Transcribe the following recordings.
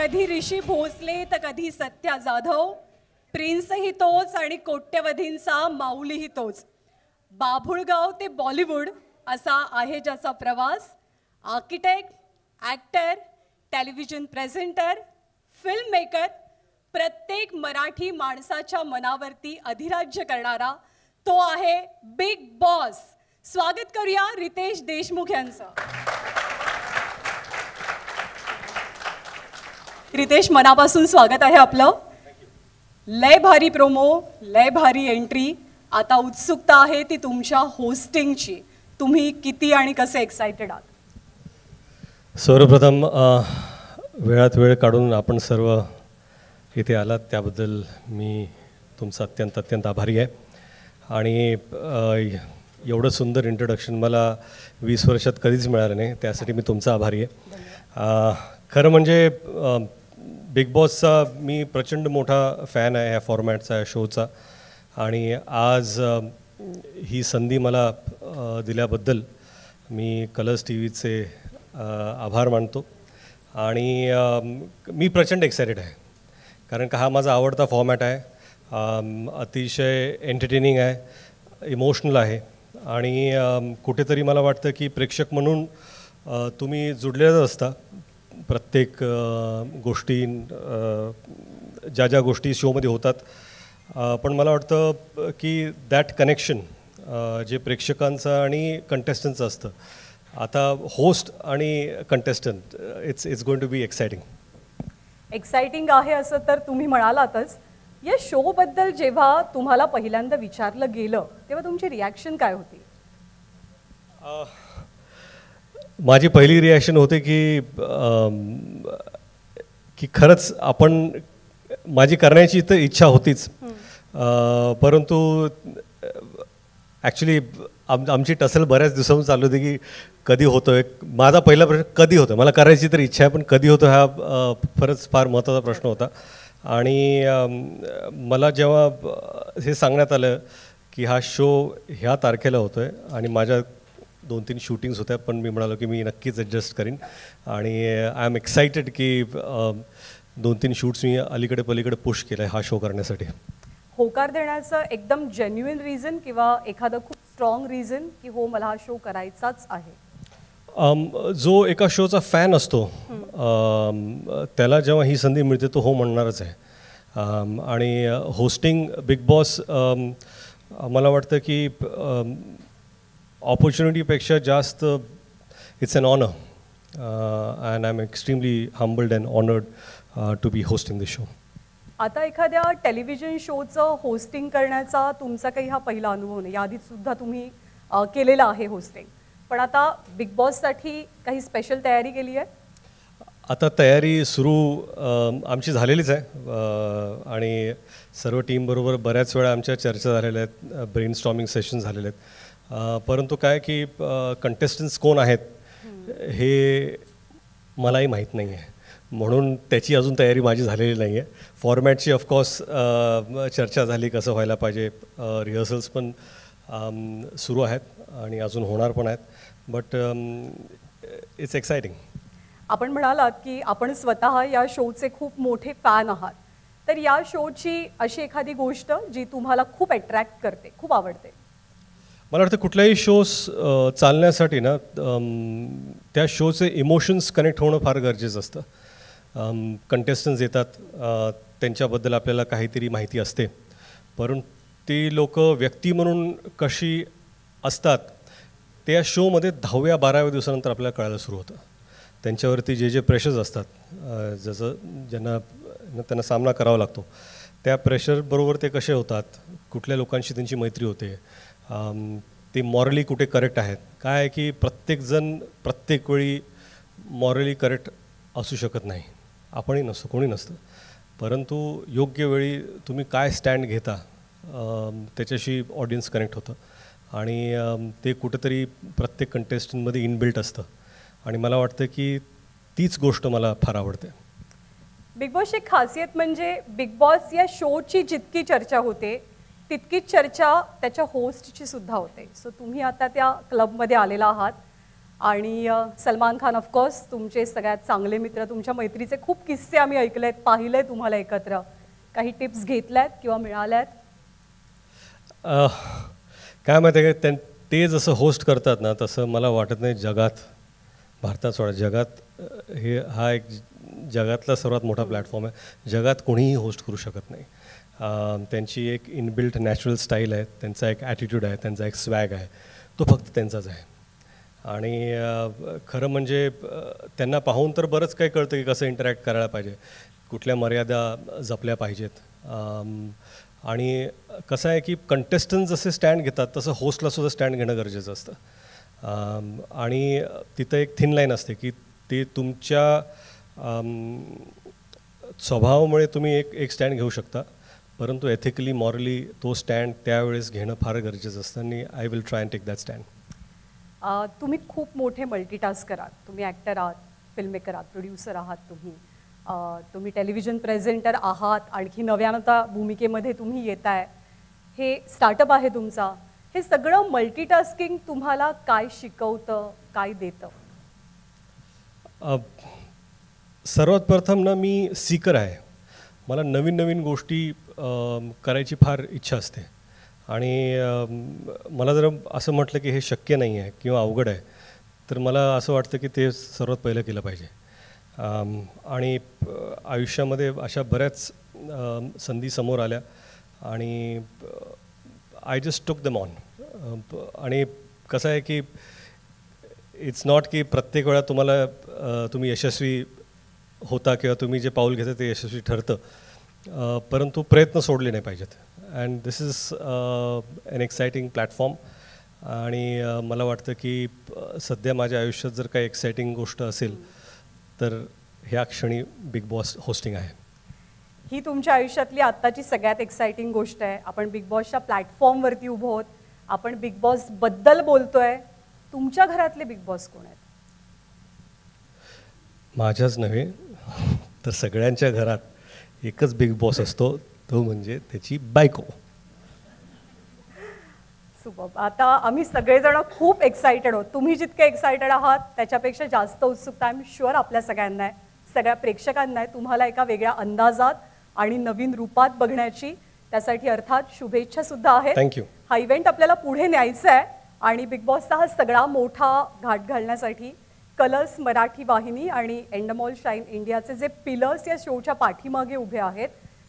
कधी ऋषी भोसले तर कधी सत्या जाधव, प्रिन्सही तोच आणि कोट्यवधींचा माऊलीही तोच. बाभुळगाव ते बॉलिवूड असा आहे ज्याचा प्रवास. Architect, actor, television presenter, film maker, प्रत्येक मराठी माणसाच्या मनावरती अधिराज्य करणारा तो आहे बिग बॉस. स्वागत करूया रितेश देशमुख यांचं. रितेश, मनापासून स्वागत आहे आपलं. लय भारी प्रोमो, लय भारी एंट्री. आता उत्सुकता आहे ती तुमच्या होस्टिंगची. तुम्ही किती आणि कसे एक्साइटेड आहात? सर्वप्रथम वेळात वेळ काढून आपण सर्व इथे आलात त्याबद्दल मी तुमचा अत्यंत आभारी आहे. आणि एवढं सुंदर इंट्रोडक्शन मला 20 वर्षात कधीच मिळालं नाही, त्यासाठी मी तुमचा आभारी आहे. खरं म्हणजे बिग बॉसचा मी प्रचंड मोठा फॅन आहे, ह्या फॉर्मॅटचा, ह्या शोचा. आणि आज ही संधी मला दिल्याबद्दल मी कलर्स टीव्हीचे आभार मानतो. आणि मी प्रचंड एक्सायटेड आहे, कारण का हा माझा आवडता फॉर्मॅट आहे. अतिशय एंटरटेनिंग आहे, इमोशनल आहे. आणि कुठेतरी मला वाटतं की प्रेक्षक म्हणून तुम्ही जुडलेच असता. प्रत्येक गोष्टी, ज्या गोष्टी शोमध्ये होतात, पण मला वाटतं की दॅट कनेक्शन जे प्रेक्षकांचं आणि कंटेस्टंटचं असतं. आता होस्ट आणि contestant, it's going to be exciting आहे असं तर तुम्ही म्हणालातच. या शोबद्दल जेव्हा तुम्हाला पहिल्यांदा विचारलं गेलं तेव्हा तुमची रिॲक्शन काय होती? माझी पहिली रिॲक्शन होते की खरंच आपण, माझी करण्याची तर इच्छा होतीच, परंतु ॲक्च्युली आमची टसल बऱ्याच दिवसांपासून चालू होती की कधी होतो आहे. माझा पहिला प्रश्न कधी होतं. मला करायची तर इच्छा आहे, पण कधी होतं हा फार महत्त्वाचा प्रश्न होता. आणि मला जेव्हा हे सांगण्यात आलं की हा शो ह्या तारखेला होतो आहे आणि माझ्या 2-3 शूटिंग्स होत्या, पण मी म्हणालो की मी नक्कीच ॲडजस्ट करीन. आणि आय एम एक्सायटेड की 2-3 शूट्स मी अलीकडे पलीकडे पुश केलं आहे हा शो करण्यासाठी. होकार देण्याचं एकदम जेन्युइन रिझन किंवा एखादं खूप स्ट्रॉंग रिझन की हो मला हा शो करायचाच आहे? जो एका शोचा फॅन असतो त्याला जेव्हा ही संधी मिळते तो हो म्हणणारच आहे. आणि होस्टिंग बिग बॉस मला वाटतं की ऑपॉर्च्युनिटीपेक्षा जास्त it's an honour. And I am extremely humbled and honoured to be hosting this show. आता एखाद्या टेलिव्हिजन शोचं होस्टिंग करण्याचा तुमचा काही हा पहिला अनुभव नाही, याआधी सुद्धा तुम्ही केलेला आहे होस्टिंग, पण आता बिग बॉससाठी काही स्पेशल तयारी केली आहे? आता तयारी सुरू आमची झालेलीच आहे. आणि सर्व टीमबरोबर बऱ्याच वेळा आमच्या चर्चा झालेल्या आहेत, ब्रेनस्टॉर्मिंग सेशन झालेले आहेत. परंतु काय की कंटेस्टंट्स कोण आहेत हे मलाही माहीत नाही आहे, म्हणून त्याची अजून तयारी माझी झालेली नाही आहे. फॉर्मॅटची ऑफकोर्स चर्चा झाली, कसं व्हायला पाहिजे. रिहर्सल्स पण सुरू आहेत आणि अजून होणार पण आहेत. But it's exciting. आपण म्हणालात की आपण स्वतः या शोचे खूप मोठे फॅन आहात, तर या शोची अशी एखादी गोष्ट जी तुम्हाला खूप अट्रॅक्ट करते, खूप आवडते? मला वाटतं कुठल्याही शोज चालण्यासाठी ना त्या शोचे इमोशन्स कनेक्ट होणं फार गरजेचं असतं. कंटेस्टंट्स येतात, त्यांच्याबद्दल आपल्याला काहीतरी माहिती असते, परंतु ती लोक व्यक्ती म्हणून कशी असतात ते या शोमध्ये 10व्या-12व्या दिवसानंतर आपल्याला कळायला सुरू होतं. त्यांच्यावरती जे प्रेशर्स असतात, जसं त्यांना सामना करावा लागतो, त्या प्रेशरबरोबर ते कसे होतात, कुठल्या लोकांशी त्यांची मैत्री होते, ते मॉरली कुठे करेक्ट आहेत. काय आहे की प्रत्येकजण प्रत्येक वेळी मॉरली करेक्ट असू शकत नाही, आपणही नसतो, कोणी नसतं. परंतु योग्य वेळी तुम्ही काय स्टँड घेता त्याच्याशी ऑडियन्स कनेक्ट होतं. आणि ते कुठेतरी प्रत्येक कंटेस्टंटमध्ये इनबिल्ट असतं. आणि मला वाटतं की तीच गोष्ट मला फार आवडते. बिग बॉसची खासियत म्हणजे बिग बॉस या शोची जितकी चर्चा होते तितकीच चर्चा त्याच्या होस्टची सुद्धा होते. सो तुम्ही आता त्या क्लबमध्ये आलेला आहात. आणि सलमान खान ऑफकोर्स तुमचे सगळ्यात चांगले मित्र, तुमच्या मैत्रीचे खूप किस्से आम्ही ऐकलेत, पाहिले तुम्हाला एकत्र. काही टिप्स घेतल्यात किंवा मिळाल्यात? काय माहिती आहे का, ते जसं होस्ट करतात ना तसं मला वाटत नाही जगात, भारतात सोडा, जगात हा एक जगातला सर्वात मोठा प्लॅटफॉर्म आहे. जगात कोणीही होस्ट करू शकत नाही. त्यांची एक इनबिल्ट नॅचरल स्टाईल आहे, त्यांचा एक ॲटिट्यूड आहे, त्यांचा एक स्वॅग आहे, तो फक्त त्यांचाच आहे. आणि खरं म्हणजे त्यांना पाहून तर बरंच काही कळतं की कसं इंटरॅक्ट करायला पाहिजे, कुठल्या मर्यादा जपल्या पाहिजेत. आणि कसं आहे की कंटेस्टंट जसे स्टँड घेतात तसं होस्टलासुद्धा स्टँड घेणं गरजेचं असतं. आणि तिथं एक थिन लाईन असते की ते तुमच्या स्वभावामुळे तुम्ही एक स्टँड घेऊ शकता, परंतु एथिकली मॉरली तो स्टँड त्यावेळेस घेणं फार गरजेचं असतं. आणि I will try and take that stand. तुम्ही खूप मोठे मल्टीटास्कर आहात. तुम्ही ॲक्टर आहात, फिल्ममेकर आहात, प्रोड्युसर आहात, तुम्ही टेलिव्हिजन प्रेझेंटर आहात, आणखी नव्यानता भूमिकेमध्ये तुम्ही येत आहे, हे स्टार्टअप आहे तुमचा. हे सगळं मल्टीटास्किंग तुम्हाला काय शिकवतं, काय देतं? सर्वात प्रथम ना, मी सीकर आहे. मला नवीन नवीन गोष्टी करायची फार इच्छा असते. आणि मला जर असं म्हटलं की हे शक्य नाही आहे किंवा अवघड आहे, तर मला असं वाटतं की ते सर्वात पहिलं केलं पाहिजे. आणि आयुष्यामध्ये अशा बऱ्याच संधी समोर आल्या आणि I just took them on. आणि कसं आहे की इट्स नॉट की प्रत्येक वेळा तुम्ही यशस्वी होता किंवा तुम्ही जे पाऊल घेता ते यशस्वी ठरतं, परंतु प्रयत्न सोडले नाही पाहिजेत. And this is an exciting platform. आणि मला वाटतं की सध्या माझ्या आयुष्यात जर काही एक्सायटिंग गोष्ट असेल तर ह्या क्षणी बिग बॉस होस्टिंग आहे. ही तुमच्या आयुष्यातली आत्ताची सगळ्यात एक्सायटिंग गोष्ट आहे. आपण बिग बॉसच्या प्लॅटफॉर्मवरती उभं आहोत, आपण बिग बॉसबद्दल बोलतोय. तुमच्या घरातले बिग बॉस कोण आहेत? माझ्याच नव्हे तर सगळ्यांच्या घरात एकच बिग बॉस असतो, तो म्हणजे त्याची बायको. सुपर. आता आम्ही सगळेजण खूप एक्सायटेड आहोत. तुम्ही जितके एक्सायटेड आहात त्याच्यापेक्षा जास्त उत्सुकता आय एम शुअर आपल्या सगळ्यांना आहे, सगळ्या प्रेक्षकांना आहे, तुम्हाला एका वेगळ्या अंदाजात आणि नवीन रूपात बघण्याची. त्यासाठी अर्थात शुभेच्छा सुद्धा आहेत. थँक्यू. हा इव्हेंट आपल्याला पुढे न्यायचा आहे आणि बिग बॉसचा हा सगळा मोठा घाट घालण्यासाठी कलर्स मराठी वाहिनी आणि एंडमॉल शाईन इंडियाचे जे पिलर्स या शोच्या पाठीमागे उभे आहेत,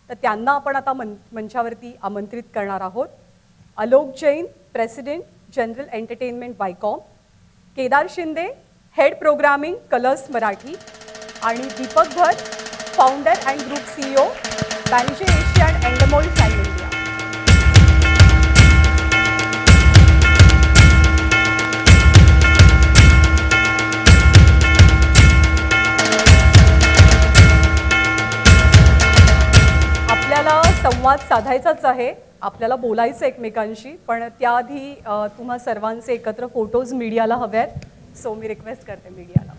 तर त्यांना आपण आता मंचावरती आमंत्रित करणार आहोत. Alok Jain, president general entertainment Viacom, Kedar Shinde, head programming Colors Marathi, आणि Deepak Bhat, founder and group CEO, Banijay Asia and Endemol Shine India. आपल्याला संवाद साधायचाच आहे, आपल्याला बोलायचं एकमेकांशी, पण त्याआधी तुम्हा सर्वांचे एकत्र फोटोज मीडियाला हवे आहेत. सो मी रिक्वेस्ट करते मीडियाला.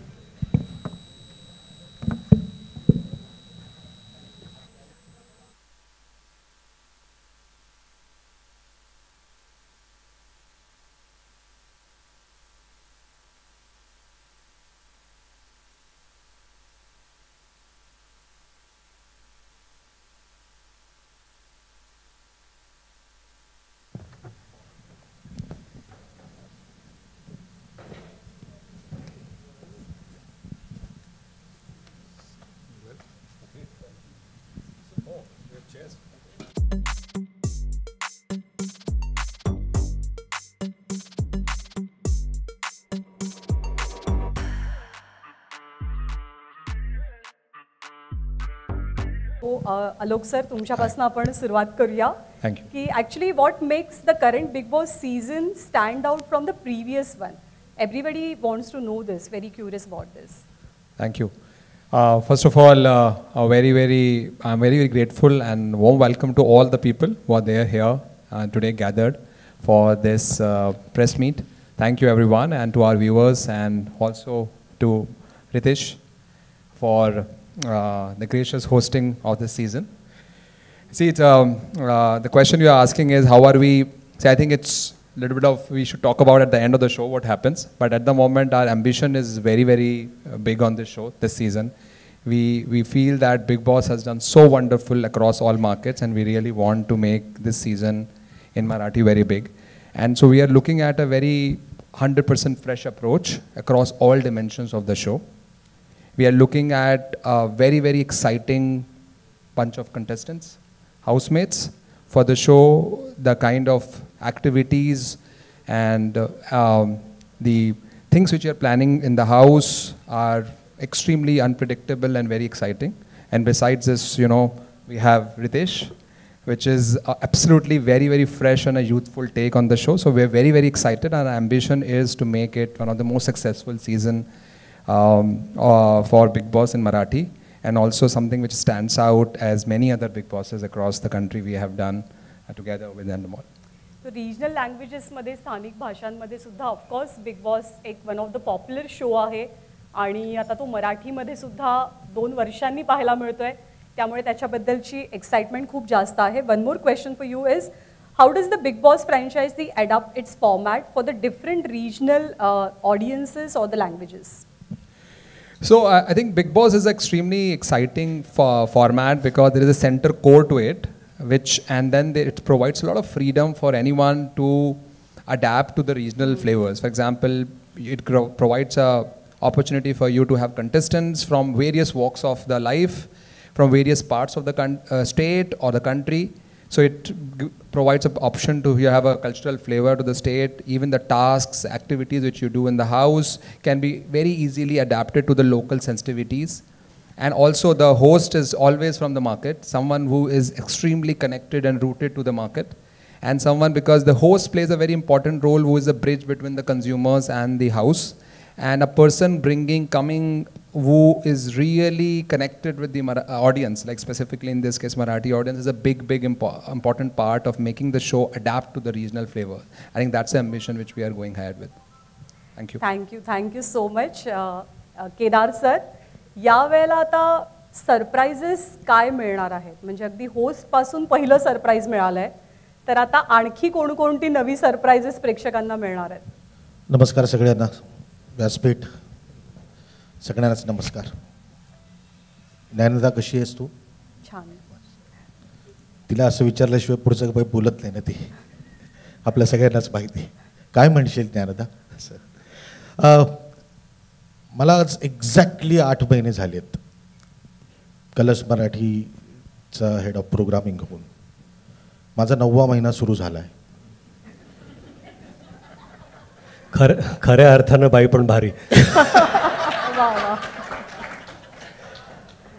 आलोक सर, तुमच्यापासून आपण सुरुवात करूया. थँक्यू. की actually what makes the current Bigg Boss season stand out from the previous one? Everybody wants to know this, very curious about this. Thank you. First of all, I'm very grateful and warm welcome to all the people who are there here today gathered for this press meet. Thank you everyone, and to our viewers, and also to Ritesh for the gracious hosting of this season. See, it's, the question you are asking is how are we? See, I think it's little bit of we should talk about at the end of the show what happens. But at the moment, our ambition is very, very big on this show this season. We feel that Bigg Boss has done so wonderful across all markets, and we really want to make this season in Marathi very big. And so we are looking at a very 100% fresh approach across all dimensions of the show. We are looking at a very, very exciting bunch of contestants, housemates for the show, the kind of activities and the things which we are planning in the house are extremely unpredictable and very exciting. And besides this, you know, we have Ritesh, which is absolutely very, very fresh and a youthful take on the show. So we're very, very excited. Our ambition is to make it one of the most successful season for Bigg Boss in Marathi, and also something which stands out as many other Bigg Bosses across the country we have done together with Endemol. So regional languages मध्ये स्थानिक भाषांमध्ये सुद्धा of course big boss एक one of the popular show आहे आणि आता तो मराठीमध्ये सुद्धा 2 वर्षांनी पाहायला मिळतोय, त्यामुळे त्याच्याबद्दलची एक्साइटमेंट खूप जास्त आहे. One more question for you is how does the Bigg Boss franchise adopt its format for the different regional audiences और the languages? So I think Bigg Boss is extremely exciting format because there is a center core to it, and then it provides a lot of freedom for anyone to adapt to the regional flavors. For example, it provides a opportunity for you to have contestants from various walks of the life, from various parts of the state or the country. So it provides an option to you have a cultural flavor to the state. Even the tasks, activities which you do in the house can be very easily adapted to the local sensitivities. And also the host is always from the market, someone who is extremely connected and rooted to the market. And someone, because the host plays a very important role, who is a bridge between the consumers and the house. And a person coming who is really connected with the audience, like specifically in this case Marathi audience, is a big important part of making the show adapt to the regional flavor. I think that's the ambition which we are going ahead with. Thank you. Thank you so much. Kedar sir, या वेळेला आता surprises काय मिळणार आहेत? म्हणजे अगदी host पासून पहिलं सरप्राइज मिळालंय, तर आता आणखी कोणकोणती नवी सरप्राइजेस प्रेक्षकांना मिळणार आहेत? नमस्कार सगळ्यांना, व्यासपीठ सगळ्यांनाच नमस्कार. ज्ञानदा कशी आहेस तू? छान. तिला असं विचारल्याशिवाय पुढचं काही बोलत नाही ना ती, आपल्या सगळ्यांनाच माहिती. काय म्हणशील ज्ञानदा? मला आज एक्झॅक्टली 8 महिने झालेत कलर्स मराठीचा हेड ऑफ प्रोग्रामिंग होऊन. माझा 9वा महिना सुरू झाला आहे. खऱ्या अर्थानं बाई पण भारी.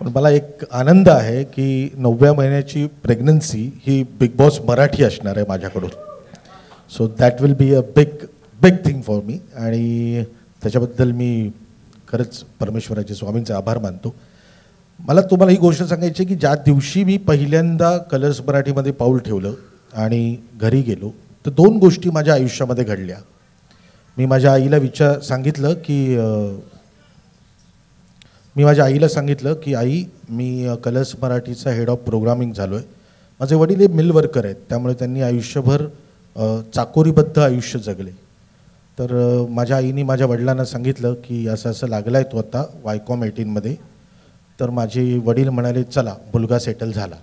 पण मला एक आनंद आहे की 9व्या महिन्याची प्रेग्नन्सी ही बिग बॉस मराठी असणार आहे माझ्याकडून. So that will be a big thing for me, आणि त्याच्याबद्दल मी खरंच परमेश्वराचे, स्वामींचे आभार मानतो. मला तुम्हाला ही गोष्ट सांगायची की ज्या दिवशी मी पहिल्यांदा कलर्स मराठीमध्ये पाऊल ठेवलं आणि घरी गेलो, तर 2 गोष्टी माझ्या आयुष्यामध्ये घडल्या. मी माझ्या आईला सांगितलं की आई, मी कलर्स मराठीचा हेड ऑफ प्रोग्रामिंग झालो आहे. माझे वडील हे मिल वर्कर आहेत, त्यामुळे त्यांनी आयुष्यभर चाकोरीबद्ध आयुष्य जगले. तर माझ्या आईने माझ्या वडिलांना सांगितलं की असं लागलं आहे तो आता वायकॉम 18मध्ये. तर माझे वडील म्हणाले चला, मुलगा सेटल झाला.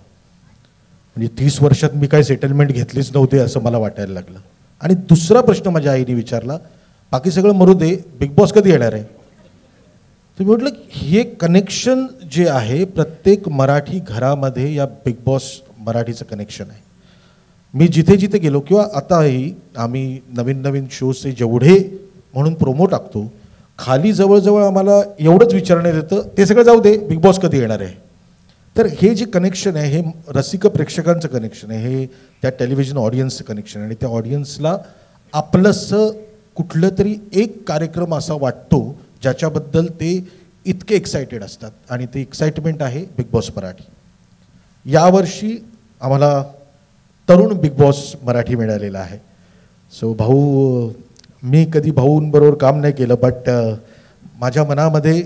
म्हणजे 30 वर्षात मी काही सेटलमेंट घेतलीच नव्हते असं मला वाटायला लागलं. आणि दुसरा प्रश्न माझ्या आईने विचारला, बाकी सगळं मरू दे, बिग बॉस कधी येणार आहे? तर मी म्हटलं हे कनेक्शन जे आहे प्रत्येक मराठी घरामध्ये या बिग बॉस मराठीचं कनेक्शन आहे. मी जिथे जिथे गेलो, किंवा आताही आम्ही नवीन शोजचे जेवढे म्हणून प्रोमो टाकतो, खाली जवळजवळ आम्हाला एवढंच विचारण्यात येतं, ते सगळं जाऊ दे, बिग बॉस कधी येणार आहे? तर हे जे कनेक्शन आहे, हे रसिक प्रेक्षकांचं कनेक्शन आहे, हे त्या टेलिव्हिजन ऑडियन्सचं कनेक्शन, आणि त्या ऑडियन्सला आपलंसं कुठलं तरी एक कार्यक्रम असा वाटतो ज्याच्याबद्दल ते इतके एक्सायटेड असतात, आणि ते एक्साइटमेंट आहे बिग बॉस मराठी. यावर्षी आम्हाला तरुण बिग बॉस मराठी मिळालेला आहे. सो भाऊ, मी कधी भाऊंबरोबर काम नाही केलं, बट माझ्या मनामध्ये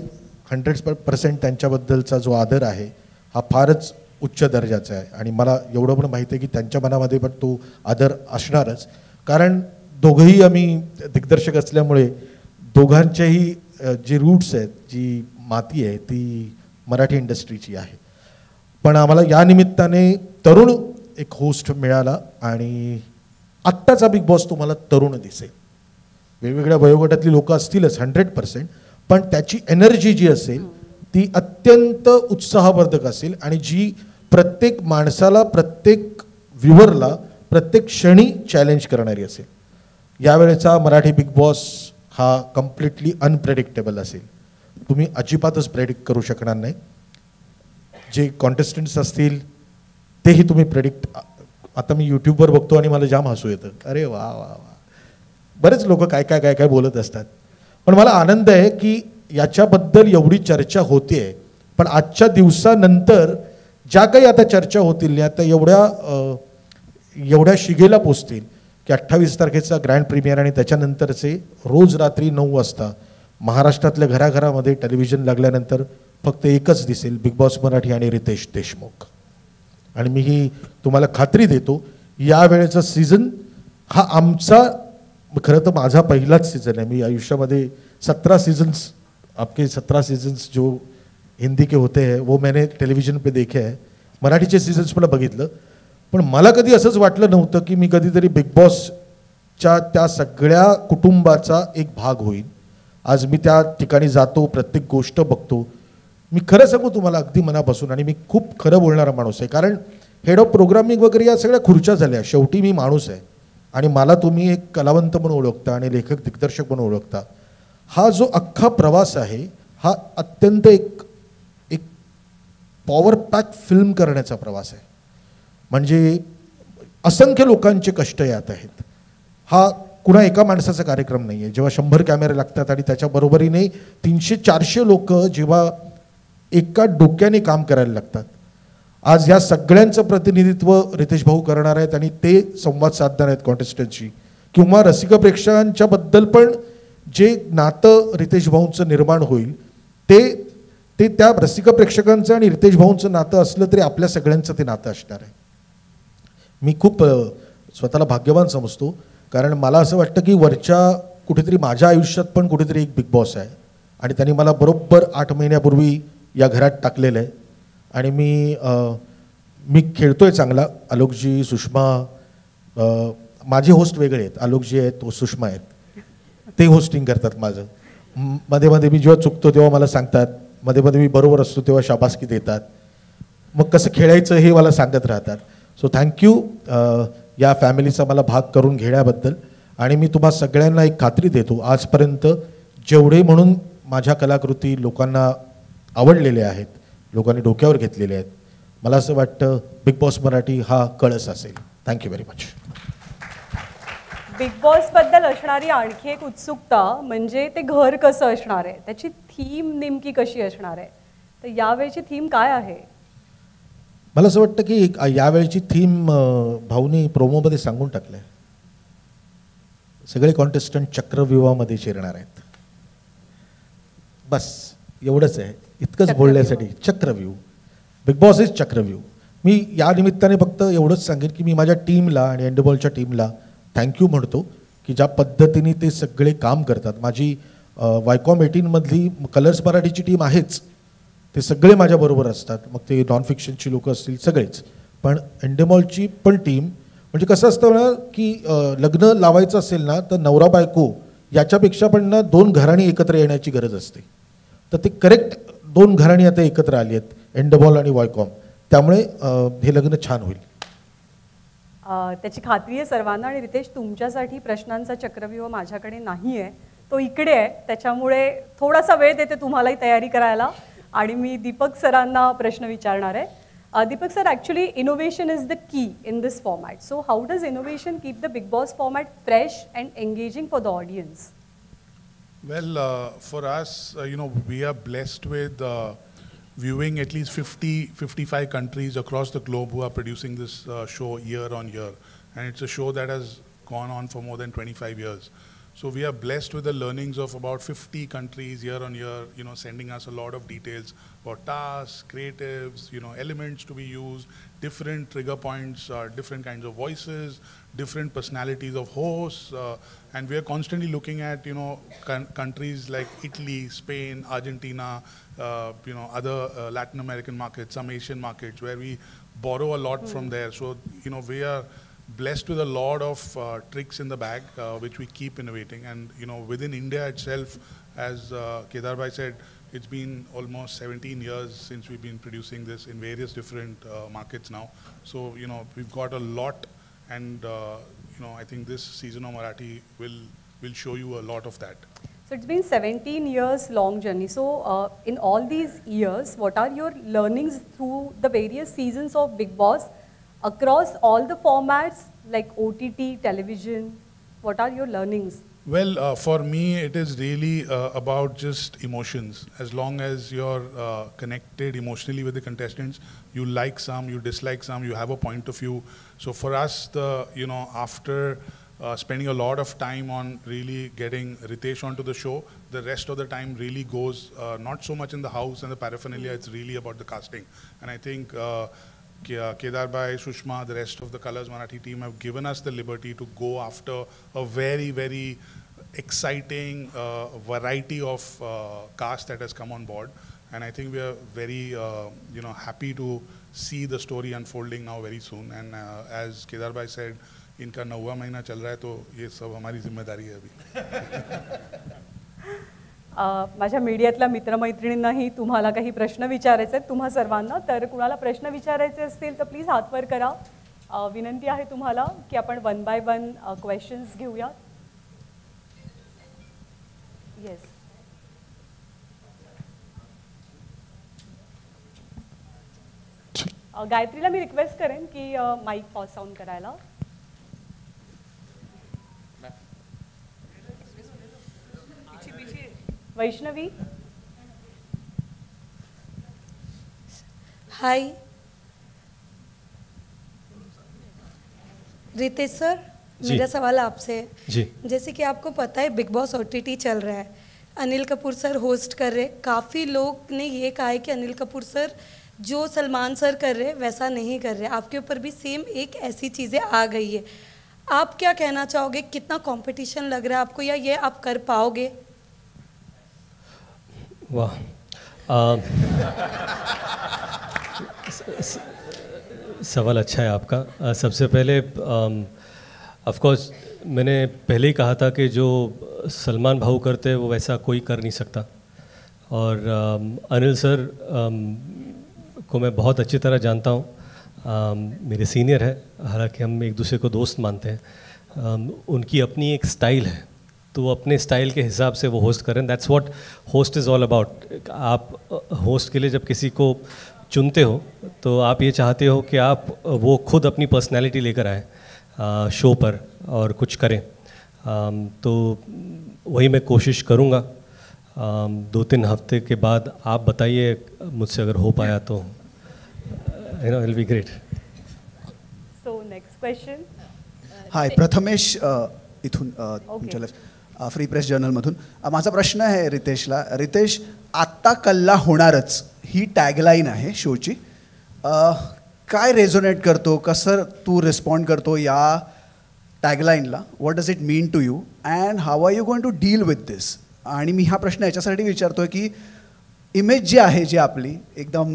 100% त्यांच्याबद्दलचा जो आदर आहे हा फारच उच्च दर्जाचा आहे. आणि मला एवढं पण माहिती आहे की त्यांच्या मनामध्ये पण तो आदर असणारच, कारण दोघंही आम्ही दिग्दर्शक असल्यामुळे दोघांच्याही जी रूट्स आहेत, जी माती आहे ती मराठी इंडस्ट्रीची आहे. पण आम्हाला या निमित्ताने तरुण एक होस्ट मिळाला आणि आत्ताचा बिग बॉस तुम्हाला तरुण दिसेल. वेगवेगळ्या वयोगटातली लोकं असतीलच 100%, पण त्याची एनर्जी जी असेल ती अत्यंत उत्साहवर्धक असेल आणि जी प्रत्येक माणसाला, प्रत्येक व्ह्युअरला प्रत्येक क्षणी चॅलेंज करणारी असेल. यावेळेचा मराठी बिग बॉस हा कम्प्लिटली अनप्रेडिक्टेबल असेल. तुम्ही अजिबातच प्रेडिक्ट करू शकणार नाही. जे कॉन्टेस्टंट्स असतील तेही तुम्ही प्रेडिक्ट. आता मी यूट्यूबवर बघतो आणि मला जाम हसू येतं. अरे वा वा वा, बरेच लोक काय काय काय काय बोलत असतात. पण मला आनंद आहे की याच्याबद्दल एवढी चर्चा होते आहे. पण आजच्या दिवसानंतर ज्या काही आता चर्चा होतील त्या एवढ्या शिगेला पोचतील की 28 तारखेचा ग्रँड प्रीमियर आणि त्याच्यानंतरचे रोज रात्री 9 वाजता महाराष्ट्रातल्या घराघरामध्ये टेलिव्हिजन लागल्यानंतर फक्त एकच दिसेल, बिग बॉस मराठी आणि रितेश देशमुख. आणि मी ही तुम्हाला खात्री देतो, यावेळेचा सीझन हा आमचा, खरं तर माझा पहिलाच सीझन आहे. मी आयुष्यामध्ये 17 सीजन्स, आपके 17 सीजन्स जो हिंदी के होते हैं वो मैंने टेलिव्हिजन पे देखे आहे. मराठीचे सीझन्स मला बघितलं, पण मला कधी असंच वाटलं नव्हतं की मी कधीतरी बिग बॉसच्या त्या सगळ्या कुटुंबाचा एक भाग होईन. आज मी त्या ठिकाणी जातो, प्रत्येक गोष्ट बघतो. मी खरं सांगू तुम्हाला अगदी मनापासून, आणि मी खूप खरं बोलणारा माणूस आहे, कारण हेड ऑफ प्रोग्रामिंग वगैरे या सगळ्या खुर्च्या झाल्या. शेवटी मी माणूस आहे आणि मला तुम्ही एक कलावंत म्हणून ओळखता आणि लेखक दिग्दर्शक म्हणून ओळखता. हा जो अख्खा प्रवास आहे हा अत्यंत एक पॉवर पॅक फिल्म करण्याचा प्रवास आहे. म्हणजे असंख्य लोकांचे कष्ट यात आहेत. हा कुणा एका माणसाचा कार्यक्रम नाही आहे. जेव्हा 100 कॅमेरे लागतात आणि त्याच्या बरोबरीने 300-400 लोक जेव्हा एका डोक्याने काम करायला लागतात. आज ह्या सगळ्यांचं प्रतिनिधित्व रितेश भाऊ करणार आहेत आणि ते संवाद साधणार आहेत कॉन्टेस्टंटशी, किंवा रसिक प्रेक्षकांच्या बद्दल पण जे नातं रितेश भाऊंचं निर्माण होईल ते त्या रसिक प्रेक्षकांचं आणि रितेश भाऊंचं नातं असलं तरी आपल्या सगळ्यांचं ते नातं असणार आहे. मी खूप स्वतःला भाग्यवान समजतो, कारण मला असं वाटतं की वरच्या कुठेतरी माझ्या आयुष्यात पण कुठेतरी एक बिग बॉस आहे आणि त्यांनी मला बरोबर 8 महिन्यापूर्वी या घरात टाकलेलं आहे. आणि मी खेळतोय चांगला. आलोकजी, सुषमा, माझे होस्ट वेगळे आहेत. आलोकजी आहेत, तो सुषमा आहेत, ते होस्टिंग करतात माझं. मध्ये मध्ये मी जेव्हा चुकतो तेव्हा मला सांगतात, मध्ये मध्ये मी बरोबर असतो तेव्हा शाबासकी देतात. मग कसं खेळायचं हे मला सांगत राहतात. सो थँक्यू या फॅमिलीचा मला भाग करून घेण्याबद्दल. आणि मी तुम्हा सगळ्यांना एक खात्री देतो, आजपर्यंत जेवढे म्हणून माझ्या कलाकृती लोकांना आवडलेल्या आहेत, लोकांनी डोक्यावर घेतलेले आहेत, मला असं वाटतं बिग बॉस मराठी हा कळस असेल. Thank you very much. बिग बॉसबद्दल असणारी आणखी एक उत्सुकता म्हणजे ते घर कसं असणार आहे, त्याची थीम नेमकी कशी असणार आहे. तर यावेळची थीम काय आहे? मला असं वाटतं की यावेळची थीम भाऊनी प्रोमोमध्ये सांगून टाकलं आहे. सगळे कॉन्टेस्टंट चक्रव्यूहामध्ये शिरणार आहेत. बस एवढंच आहे, इतकंच बोलण्यासाठी. चक्रव्यूह, बिग बॉस इज चक्रव्यूह. मी या निमित्ताने फक्त एवढंच सांगेन की मी माझ्या टीमला आणि एंडबॉलच्या टीमला थँक्यू म्हणतो की ज्या पद्धतीने ते सगळे काम करतात. माझी वायकॉम 18मधली कलर्स मराठीची टीम आहेच, ते सगळे माझ्याबरोबर असतात. मग ते नॉन फिक्शनची लोकं असतील सगळेच. पण एंडेमॉलची पण टीम, म्हणजे कसं असतं ना की लग्न लावायचं असेल ना तर नवरा बायको याच्यापेक्षा पण ना 2 घराणी एकत्र येण्याची गरज असते. तर ते करेक्ट 2 घराणी आता एकत्र आली आहेत, एंडेबॉल आणि वायकॉम. त्यामुळे हे लग्न छान होईल. त्याची खात्री आहे सर्वांना. आणि रितेश, तुमच्यासाठी प्रश्नांचा चक्रव्यूह माझ्याकडे नाही आहे, तो इकडे आहे. त्याच्यामुळे थोडासा वेळ देते तुम्हालाही तयारी करायला. आणि मी दीपक सरांना प्रश्न विचारणार आहे. Deepak sir, actually innovation is the key in this format. So how does innovation keep the Bigg boss format fresh and engaging for the audience? Well, for us, we are blessed with viewing at least 50-55 countries across the globe who are producing this show year on year. And it's a show that has gone on for more than 25 years. So we are blessed with the learnings of about 50 countries year on year, you know, sending us a lot of details about tasks, creatives, you know, elements to be used, different trigger points, different kinds of voices, different personalities of hosts, and we are constantly looking at, you know, countries like Italy, Spain, Argentina, you know, other Latin American markets, some Asian markets, where we borrow a lot from there. So, you know, we are blessed with a lot of tricks in the bag, which we keep innovating. And, you know, within India itself, as Kedar bhai said, it's been almost 17 years since we've been producing this in various different markets now. So, you know, we've got a lot, and, you know, I think this season of Marathi will show you a lot of that. So it's been 17 years long journey. So in all these years, what are your learnings through the various seasons of Bigg Boss across all the formats like OTT, television? What are your learnings? Well, for me, it is really about just emotions. As long as you're connected emotionally with the contestants, you like some, you dislike some, you have a point of view. So for us, you know, after spending a lot of time on really getting Ritesh onto the show, the rest of the time really goes not so much in the house and the paraphernalia, it's really about the casting. And I think Kedar bhai, Sushma, the rest of the Colors Marathi team have given us the liberty to go after a very, very exciting variety of cast that has come on board. And I think we are very, you know, happy to see the story unfolding now very soon. And as Kedar bhai said, इनका 9वां महीना चल रहा है, तो ये सब हमारी जिम्मेदारी है अभी. माझ्या मीडियातल्या मित्रमैत्रिणींनाही तुम्हाला काही प्रश्न विचारायचे आहेत तुम्हा सर्वांना. तर कुणाला प्रश्न विचारायचे असतील तर प्लीज हात वर करा. विनंती आहे तुम्हाला की आपण 1 बाय 1 क्वेश्चन्स घेऊया. येस. गायत्रीला मी रिक्वेस्ट करेन की माईक पॉज ऑन करायला. वैष्णवी. हाय रितेश सर, मेरा सवाल आपसे है. जी. जैसे कि आपको पता है बिग बॉस OTT चल रहा है, अनिल कपूर सर होस्ट कर रहे. काफ़ी लोग ने ये कहा है कि अनिल कपूर सर जो सलमान सर कर रहे वैसा नहीं कर रहे. आपके ऊपर भी सेम एक ऐसी चीज़ें आ गई है. आप क्या कहना चाहोगे, कितना कंपटीशन लग रहा है आपको, या ये आप कर पाओगे? वाह, सवाल अच्छा है आपका. सबसे पहले ऑफ कोर्स मैंने पहले ही कहा था कि जो सलमान भाऊ करते हैं वो वैसा कोई कर नहीं सकता. और अनिल सर को मैं बहुत अच्छी तरह जानता हूँ. मेरे सीनियर है, हालांकि हम एक दूसरे को दोस्त मानते हैं. उनकी अपनी एक स्टाइल है, तो अपने स्टाइल के हिसाब से वो होस्ट करें. That's what host is all about. आप होस्ट के लिए जब किसी को चुनते हो तो आप ये चाहते हो कि आप वो खुद अपनी पर्सनैलिटी लेकर आए शो पर और कुछ करें. तो वही मैं कोशिश करूँगा. 2-3 हफ्ते के बाद आप बताइए मुझसे अगर हो पाया तो, you know, it will be great. So next question. Hi, Prathamesh इथून तुमच्या फ्री प्रेस जर्नलमधून. माझा प्रश्न आहे रितेशला. रितेश, आत्ता कल्ला होणारच ही टॅगलाईन आहे शोची. काय रेझोनेट करतो, कसं तू रिस्पॉन्ड करतो या टॅगलाईनला? What does it mean to you and how are you going to deal with this? आणि मी हा प्रश्न याच्यासाठी विचारतो की इमेज जी आहे, जी आपली एकदम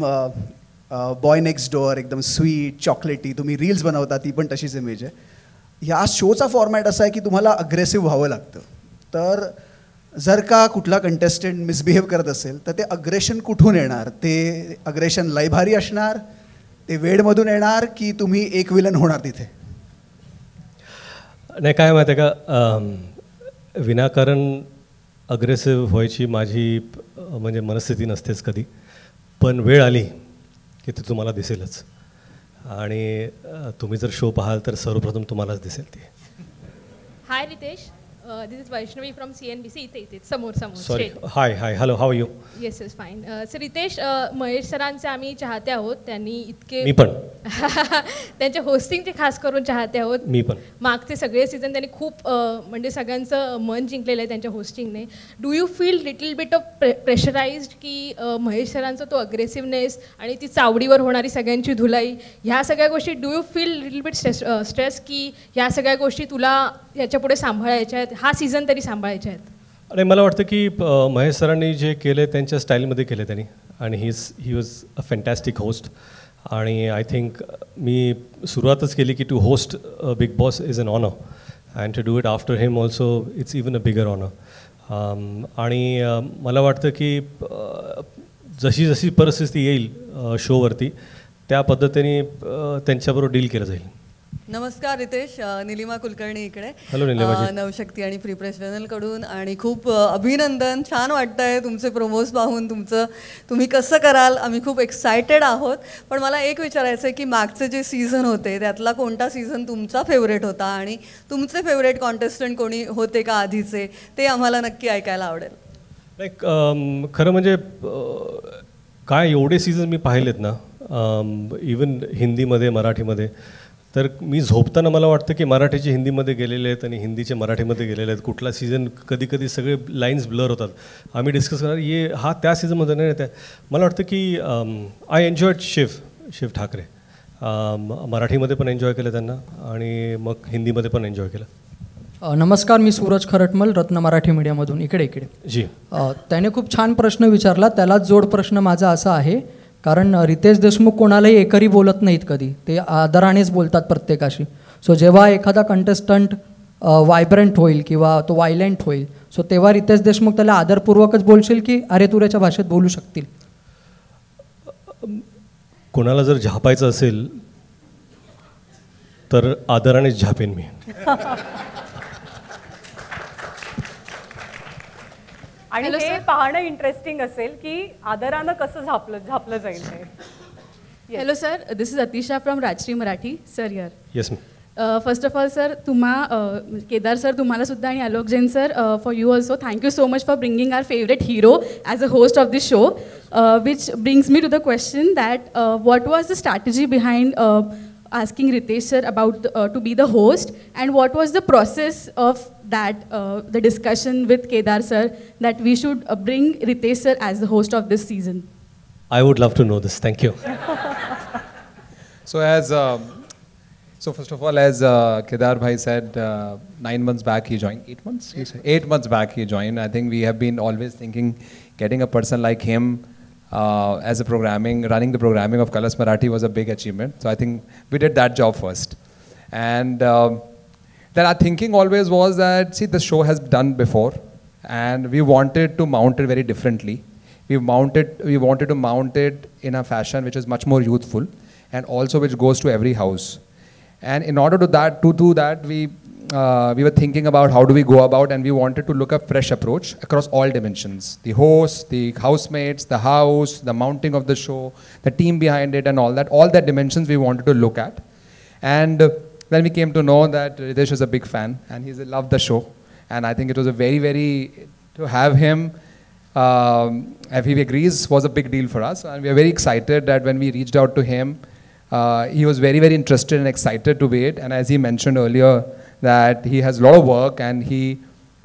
बॉय नेक्स्ट डोअर, एकदम स्वीट चॉकलेटी, तुम्ही रील्स बनवता ती पण तशीच इमेज आहे. ह्या शोचा फॉर्मॅट असा आहे की तुम्हाला अग्रेसिव्ह व्हावं लागतं. तर जर का कुठला कंटेस्टंट मिसबिहेव करत असेल तर ते अग्रेशन कुठून येणार? ते अग्रेशन लय भारी असणार, ते वेडमधून येणार, की तुम्ही एक विलन होणार तिथे? नाही, काय माहिती आहे का, विनाकारण अग्रेसिव्ह व्हायची माझी म्हणजे मनस्थिती नसतेच कधी. पण वेळ आली की ते तुम्हाला दिसेलच. आणि तुम्ही जर शो पाहाल तर सर्वप्रथम तुम्हालाच दिसेल ती. हाय Riteish, This is Vaishnavi from CNBC. इथे समोर sorry hi hello how you. Yes yes fine. Sir Riteish, Mahesh सरांचे आम्ही चाहते आहोत. त्यांनी इतके मी पण त्यांच्या होस्टिंगचे खास करून चाहते आहोत. मी पण मागचे सगळे सीझन त्यांनी खूप म्हणजे सगळ्यांचं मन जिंकलेलं आहे त्यांच्या होस्टिंगने. Do you feel little bit of pressurised की महेश सरांचा तो अग्रेसिव्हनेस आणि ती चावडीवर होणारी सगळ्यांची धुलाई, ह्या सगळ्या गोष्टी do you feel little bit stress की ह्या सगळ्या गोष्टी तुला याच्या पुढे सांभाळायच्या आहेत, हा सीझन तरी सांभाळायच्या आहेत? आणि मला वाटतं की महेश सरांनी जे केले त्यांच्या स्टाईलमध्ये केले त्यांनी, आणि he was a fantastic host. आणि आय थिंक मी सुरुवातच केली की to host Bigg Boss is an honour, and to do it after him also it's even a bigger honour. आणि मला वाटतं की जशी जशी परिस्थिती येईल शोवरती त्या पद्धतीने त्यांच्याबरोबर डील केलं जाईल. नमस्कार रितेश, निलिमा कुलकर्णी इकडे. हॅलो निलिमा. नवशक्ती आणि फ्री प्रेस चॅनलकडून, आणि खूप अभिनंदन. छान वाटतंय तुमचे प्रोमोज पाहून, तुम्ही कसं कराल आम्ही खूप एक्सायटेड आहोत. पण मला एक विचारायचं आहे की मागचे जे सीझन होते त्यातला कोणता सीझन तुमचा फेवरेट होता, आणि तुमचे फेवरेट कॉन्टेस्टंट कोणी होते का आधीचे, ते आम्हाला नक्की ऐकायला आवडेल. लाईक खरं म्हणजे काय एवढे सीझन मी पाहिलेत ना, इवन हिंदीमध्ये मराठीमध्ये, तर मी झोपताना मला वाटतं की मराठीचे हिंदीमध्ये गेलेले आहेत आणि हिंदीचे मराठीमध्ये गेलेले आहेत. कुठला सीझन कधी कधी सगळे लाईन्स ब्लर होतात. आम्ही डिस्कस करणार हा त्या सीझनमध्ये नाही त्या. मला वाटतं की आय एन्जॉयड शिव ठाकरे. मराठीमध्ये पण एन्जॉय केलं त्यांना, आणि मग हिंदीमध्ये पण एन्जॉय केलं. नमस्कार, मी सूरज खरटमल, रत्न मराठी मीडियामधून. इकडे जी. त्याने खूप छान प्रश्न विचारला. त्यालाच जोड प्रश्न माझा असा आहे, कारण रितेश देशमुख कोणालाही एकरी बोलत नाहीत कधी, ते आदरानेच बोलतात प्रत्येकाशी. सो जेव्हा एखादा कंटेस्टंट वायब्रंट होईल किंवा तो वायलेंट होईल, सो तेव्हा रितेश देशमुख त्याला आदरपूर्वकच बोलशील की अरे तुऱ्याच्या भाषेत बोलू शकतील? कोणाला जर झापायचं असेल तर आदरानेच झापेन मी. आणि हे पाहणं इंटरेस्टिंग असेल की आदरानं कसं झापलं जाईल ते. Hello sir, this is Atisha from Rajshri Marathi. Sir here. Yes first of all sir, Kedar sir तुम्हाला सुद्धा आणि Alok Jain sir, for you also thank you so much for bringing our favourite hero as a host of this show, which brings me to the question that what was the strategy behind asking Ritesh sir about to be the host, and what was the process of that the discussion with Kedar sir that we should bring Ritesh sir as the host of this season? I would love to know this. Thank you. So first of all, as Kedar bhai said, 9 months back he joined. 8 months? He said 8 months back he joined. I think we have been always thinking getting a person like him as running the programming of Colors Marathi was a big achievement. So I think we did that job first. And then our thinking always was that, see, the show has done before, and we wanted to mount it very differently. We wanted to mount it in a fashion which is much more youthful, and also which goes to every house. And in order to do that, we were thinking about how do we go about, and we wanted to look at fresh approach across all dimensions: the host, the housemates, the house, the mounting of the show, the team behind it, and all that dimensions we wanted to look at. And then we came to know that Ritesh is a big fan and he loved the show, and I think it was a very to have him if he agrees was a big deal for us, and we are very excited that when we reached out to him, he was very interested and excited to be it. And as he mentioned earlier, that he has a lot of work, and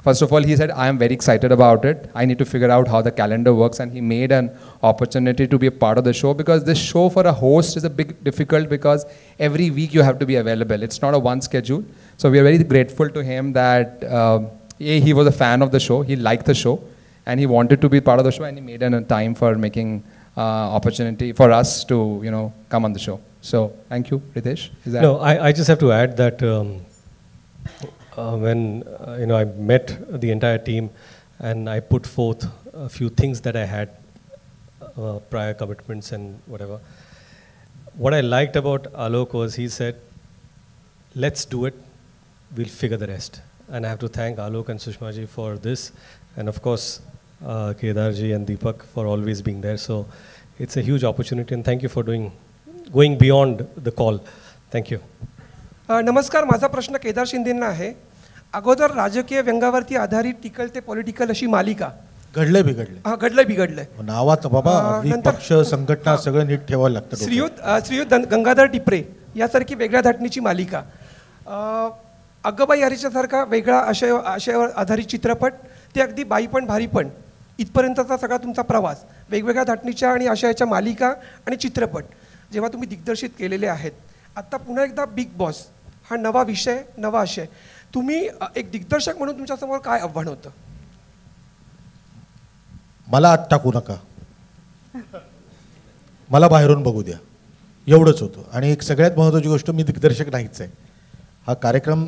first of all he said, I am very excited about it. I need to figure out how the calendar works, and he made an opportunity to be a part of the show, because this show for a host is a bit difficult because every week you have to be available. It's not a one schedule. So we are very grateful to him that he was a fan of the show, he liked the show, and he wanted to be part of the show, and he made a time for making opportunity for us to come on the show. So thank you, Ritesh. No, I just have to add that when I met the entire team and I put forth a few things that I had, prior commitments and whatever. What I liked about Alok was he said, let's do it, we'll figure the rest. And I have to thank Alok and Sushma ji for this, and of course Kedar ji and Deepak for always being there. So it's a huge opportunity, and thank you for going beyond the call. Thank you. नमस्कार, माझा प्रश्न केदार शिंदेंना आहे. अगोदर राजकीय व्यंगावरती आधारित टिकल ते political अशी मालिका घडलंय बिघडलंय. हा बिघडलंय नावात बाबा अगदी नंतर- पक्ष संघटना सगळं नीट ठेवायला लागतं डोक्यात. श्रीयुत गंगाधर टिपरे यासारखी वेगळ्या धाटणीची मालिका, अग्गबाई हरीच्यासारखा वेगळा आशयावर आधारित चित्रपट, ते अगदी बाईपण भारीपण इथपर्यंतचा सगळा तुमचा प्रवास, वेगवेगळ्या धाटणीच्या आणि आशयाच्या मालिका आणि चित्रपट जेव्हा तुम्ही दिग्दर्शित केलेले आहेत, आत्ता पुन्हा एकदा बिग बॉस हा नवा विषय, नवा आशय, तुम्ही एक दिग्दर्शक म्हणून तुमच्यासमोर काय आव्हान होतं? मला आत टाकू नका, मला बाहेरून बघू द्या, एवढंच होतं. आणि एक सगळ्यात महत्त्वाची गोष्ट, मी दिग्दर्शक नाहीच आहे. हा कार्यक्रम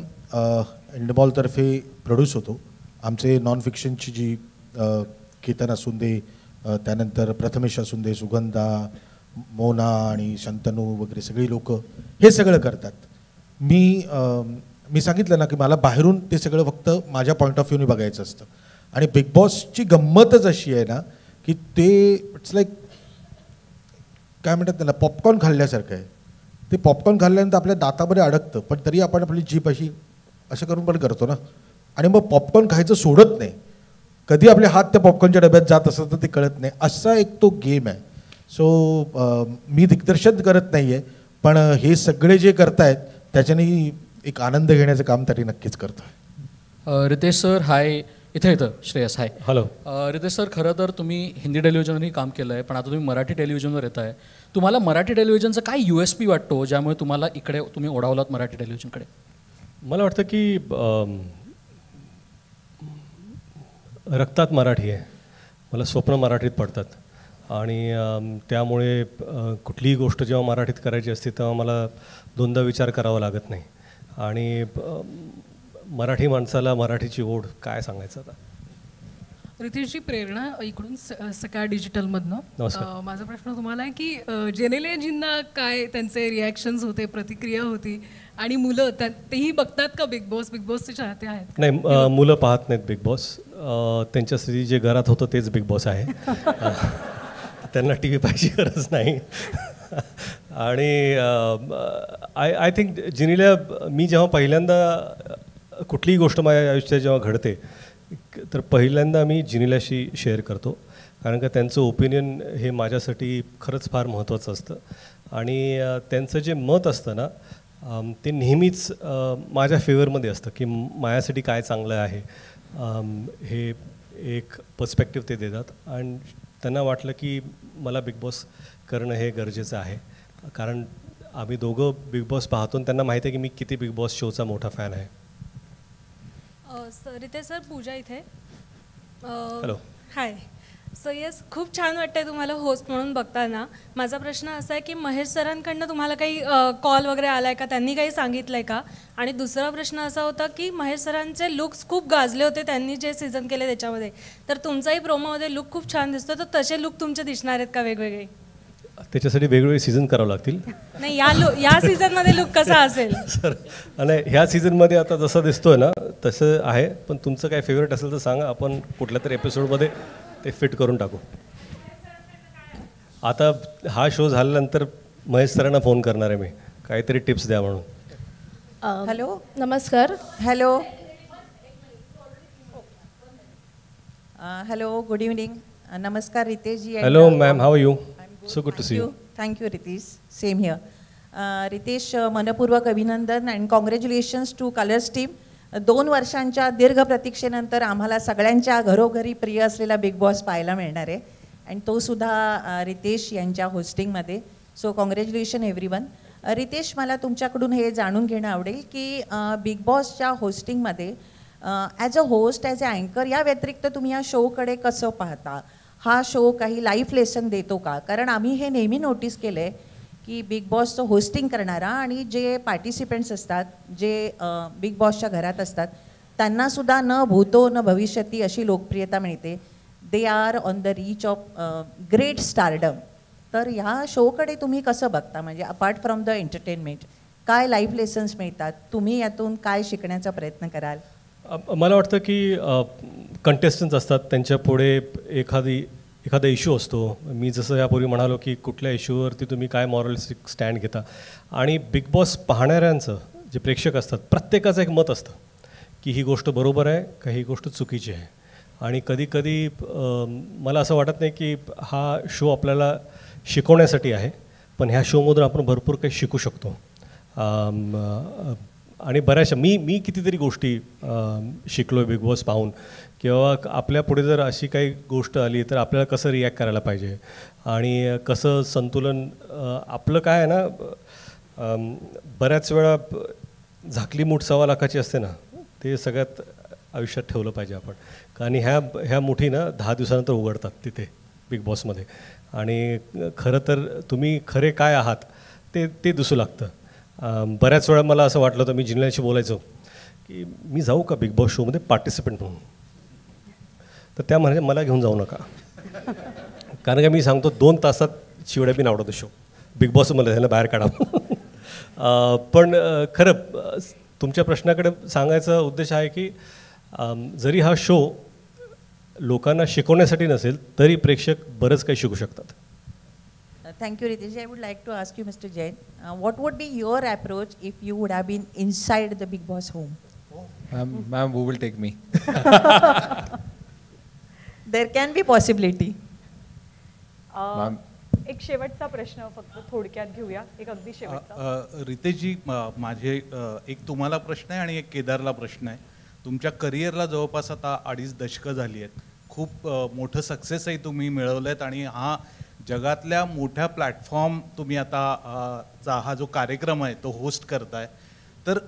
इंडमॉलतर्फे प्रोड्यूस होतो. आमचे नॉन फिक्शनची जी केतन असूंदे, त्यानंतर प्रथमेश असूंदे, सुगंधा, मोना आणि शंतनू वगैरे सगळी लोक हे सगळं करतात. मी सांगितलं ना की मला बाहेरून ते सगळं फक्त माझ्या पॉईंट ऑफ व्ह्यूने बघायचं असतं. आणि बिग बॉसची गंमतच अशी आहे ना की ते इट्स लाईक काय म्हणतात त्याला, पॉपकॉर्न खाल्ल्यासारखं आहे. ते पॉपकॉर्न खाल्ल्यानंतर आपल्या दातामध्ये अडकतं, पण तरी आपण आपली जीभ अशी असं करून पण करतो ना, आणि मग पॉपकॉर्न खायचं सोडत नाही. कधी आपले हात त्या पॉपकॉर्नच्या डब्यात जात असतं तर ते कळत नाही. असा एक तो गेम आहे. सो मी दिग्दर्शन करत नाही आहे, पण हे सगळे जे करतायत त्याच्याने एक आनंद घेण्याचं काम तरी नक्कीच करतो आहे. Ritesh sir hi. इथे येतं Shreyas hi. Hello. Ritesh sir, खरं तर तुम्ही हिंदी टेलिव्हिजनवरही काम केलं आहे, पण आता तुम्ही मराठी टेलिव्हिजनवर येत आहे. तुम्हाला मराठी टेलिव्हिजनचं काय USP वाटतो ज्यामुळे तुम्हाला इकडे तुम्ही ओढावलात मराठी टेलिव्हिजनकडे? मला वाटतं की रक्तात मराठी आहे. मला स्वप्न मराठीत पडतात आणि त्यामुळे कुठलीही गोष्ट जेव्हा मराठीत करायची असते तेव्हा मला दोनदा विचार करावा लागत नाही. आणि मराठी माणसाला मराठीची ओढ काय सांगायचं आता. रितेशची प्रेरणा इकडून सकाळ डिजिटलमधनं. नमस्कार. माझा प्रश्न तुम्हाला आहे की जेनेलियाजींना काय त्यांचे रिॲक्शन्स होते, प्रतिक्रिया होती, आणि मुलं तेही बघतात का बिग बॉस? बिग बॉसचे चाहते आहेत? नाही, मुलं पाहत नाहीत बिग बॉस. त्यांच्यासाठी जे घरात होतं तेच बिग बॉस आहे. त्यांना टी व्ही पाहायची गरज नाही. आणि आय थिंक जिनीला मी जेव्हा पहिल्यांदा कुठलीही गोष्ट माझ्या आयुष्यात जेव्हा घडते तर पहिल्यांदा मी जिनीलाशी शेअर करतो, कारण का त्यांचं ओपिनियन हे माझ्यासाठी खरंच फार महत्त्वाचं असतं. आणि त्यांचं जे मत असतं ना ते नेहमीच माझ्या फेवरमध्ये असतं की माझ्यासाठी काय चांगलं आहे हे एक पर्स्पेक्टिव्ह ते देतात. आणि त्यांना वाटलं की मला बिग बॉस करणं हे गरजेचं आहे, कारण आम्ही दोघं बिग बॉस पाहतो आणि त्यांना माहिती आहे की मी किती बिग बॉस शोचा मोठा फॅन आहे. रितेश सर, पूजा इथे. हॅलो. हाय. सो येस, खूप छान वाटतंय तुम्हाला होस्ट म्हणून बघताना. माझा प्रश्न असा आहे की महेश सरांकडनं तुम्हाला काही कॉल वगैरे आला आहे का? त्यांनी काही सांगितलं आहे का? आणि दुसरा प्रश्न असा होता की महेश सरांचे लुक्स खूप गाजले होते त्यांनी जे सीझन केले त्याच्यामध्ये, तर तुमचाही प्रोमोमध्ये लुक खूप छान दिसतो, तर तसे लुक तुमचे दिसणार आहेत का वेगवेगळे? त्याच्यासाठी वेगवेगळे सीझन करावं लागतील. नाही, या सीझनमध्ये लुक कसा असेल? सर, आणि ह्या सीझनमध्ये आता जसं दिसतोय ना तसं आहे, पण तुमचं काय फेवरेट असेल तर सांगा, आपण कुठल्या तरी एपिसोडमध्ये ते फिट करून टाकू. आता हा शो झाल्यानंतर महेश सरांना फोन करणार आहे मी, काहीतरी टिप्स द्या म्हणून. हॅलो. नमस्कार. हॅलो. Hello, good evening. नमस्कार Riteish ji. Hello ma'am, how are you? So good to see you. Thank you Riteish. Same here. Riteish, मनपूर्वक अभिनंदन and congratulations to Colors team. 2 वर्षांच्या दीर्घ प्रतीक्षेनंतर आम्हाला सगळ्यांच्या घरोघरी प्रिय असलेला बिग बॉस पाहायला मिळणार आहे, आणि तो सुद्धा रितेश यांच्या होस्टिंगमध्ये. So congratulation everyone. रितेश, मला तुमच्याकडून हे जाणून घेणं आवडेल की बिग बॉसच्या होस्टिंगमध्ये as a host, as a अँकर या व्यतिरिक्त तुम्ही या शोकडे कसं पाहता? हा शो काही लाईफ लेसन देतो का? कारण आम्ही हे नेहमी नोटीस केलं आहे की बिग बॉसचं होस्टिंग करणारा आणि जे पार्टिसिपेंट्स असतात, जे बिग बॉसच्या घरात असतात, त्यांनासुद्धा न भूतो न भविष्यती अशी लोकप्रियता मिळते. They are on the reach of great stardom. तर ह्या शोकडे तुम्ही कसं बघता? म्हणजे अपार्ट फ्रॉम द एंटरटेनमेंट काय लाईफ लेसन्स मिळतात? तुम्ही यातून काय शिकण्याचा प्रयत्न कराल? मला वाटतं की कंटेस्टंट्स असतात, त्यांच्या पुढे एखादा इश्यू असतो. मी जसं यापूर्वी म्हणालो की कुठल्या इश्यूवरती तुम्ही काय मॉरलिस्टिक स्टँड घेता, आणि बिग बॉस पाहणाऱ्यांचं जे प्रेक्षक असतात प्रत्येकाचं एक मत असतं की ही गोष्ट बरोबर आहे का ही गोष्ट चुकीची आहे. आणि कधी मला असं वाटत नाही की हा शो आपल्याला शिकवण्यासाठी आहे, पण ह्या शोमधून आपण भरपूर काही शिकू शकतो. आणि बऱ्याचशा मी कितीतरी गोष्टी शिकलो आहे बिग बॉस पाहून, किंवा आपल्या पुढे जर अशी काही गोष्ट आली तर आपल्याला कसं रिॲक्ट करायला पाहिजे आणि कसं संतुलन आपलं काय आहे ना, बऱ्याच वेळा झाकली मूठ 1.25 लाखाची असते ना, ते सगळ्यात आयुष्यात ठेवलं पाहिजे आपण. आणि ह्या मुठी ना 10 दिवसानंतर उघडतात तिथे बिग बॉसमध्ये. आणि खरं तर तुम्ही खरे काय आहात ते दिसू लागतं. बऱ्याच वेळा मला असं वाटलं होतं, मी जिल्ह्याशी बोलायचो की मी जाऊ का बिग बॉस शोमध्ये पार्टिसिपंट म्हणून, तर त्या म्हणाले मला घेऊन जाऊ नका, कारण का मी सांगतो 2 तासात शिवड्या बी आवडतो शो. बिग बॉसमध्ये त्याला बाहेर काढा. पण खरं तुमच्या प्रश्नाकडे सांगायचा उद्देश आहे की जरी हा शो लोकांना शिकवण्यासाठी नसेल तरी प्रेक्षक बरंच काही शिकू शकतात. Thank you, Ritesh. I would like to ask you, Mr. Jain, what would be your approach if you would have been inside the Big Boss home? Ma'am, who will take me? There can be possibility. एक शेवटचा प्रश्न फक्त थोडक्यात घेऊया, एक अगदी शेवटचा. रितेशजी, माझे एक तुम्हाला प्रश्न आहे आणि एक केदारला प्रश्न आहे. तुमच्या करिअरला जवळपास आता 2.5 दशकं झाली आहेत. खूप मोठं सक्सेसही तुम्ही मिळवलं आहेत आणि हा जगातल्या मोठ्या प्लॅटफॉर्म तुम्ही आता हा जो कार्यक्रम आहे तो होस्ट करताय, तर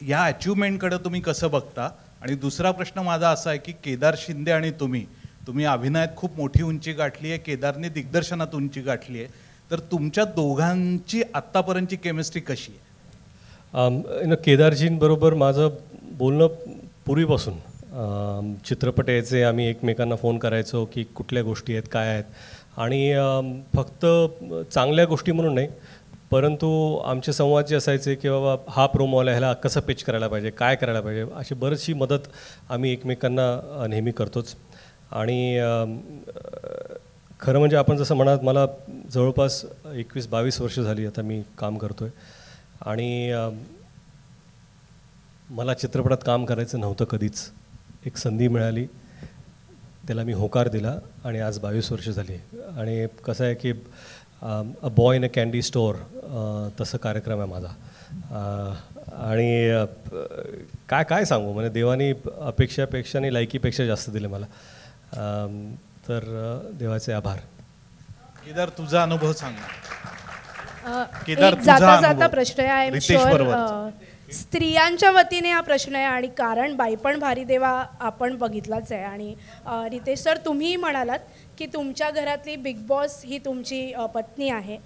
या अचिव्हमेंटकडे तुम्ही कसं बघता? आणि दुसरा प्रश्न माझा असा आहे की केदार शिंदे आणि तुम्ही अभिनयात खूप मोठी उंची गाठली आहे, केदारने दिग्दर्शनात उंची गाठली आहे, तर तुमच्या दोघांची आत्तापर्यंतची केमिस्ट्री कशी आहे? केदारजींबरोबर माझं बोलणं पूर्वीपासून, चित्रपट यायचे, आम्ही एकमेकांना फोन करायचो की कुठल्या गोष्टी आहेत काय आहेत, आणि फक्त चांगल्या गोष्टी म्हणून नाही, परंतु आमचे संवाद जे असायचे की बाबा हा प्रोमो आला, ह्याला कसं पिच करायला पाहिजे, काय करायला पाहिजे, अशी बरीचशी मदत आम्ही एकमेकांना नेहमी करतोच. आणि खरं म्हणजे आपण जसं म्हणाल, मला जवळपास 21-22 वर्ष झाली आता मी काम करतो आहे, आणि मला चित्रपटात काम करायचं नव्हतं कधीच. एक संधी मिळाली, त्याला मी होकार दिला आणि आज 22 वर्ष झाली. आणि कसं आहे की a boy in a candy store तसं कार्यक्रम आहे माझा. आणि काय सांगू, म्हणजे देवानी अपेक्षापेक्षा लायकीपेक्षा जास्त दिले मला, तर देवाचे आभार. केदार, तुझा अनुभव सांग. केदार, जाता जाता प्रश्न आहे, आय एम शुअर स्त्रियांच्या वतीने हा प्रश्न आहे, आणि कारण बाईपण भारी देवा आपण बघितलाच आहे. आणि रितेश सर, तुम्ही म्हणालात की तुमच्या घरातली बिग बॉस ही तुमची पत्नी आहे,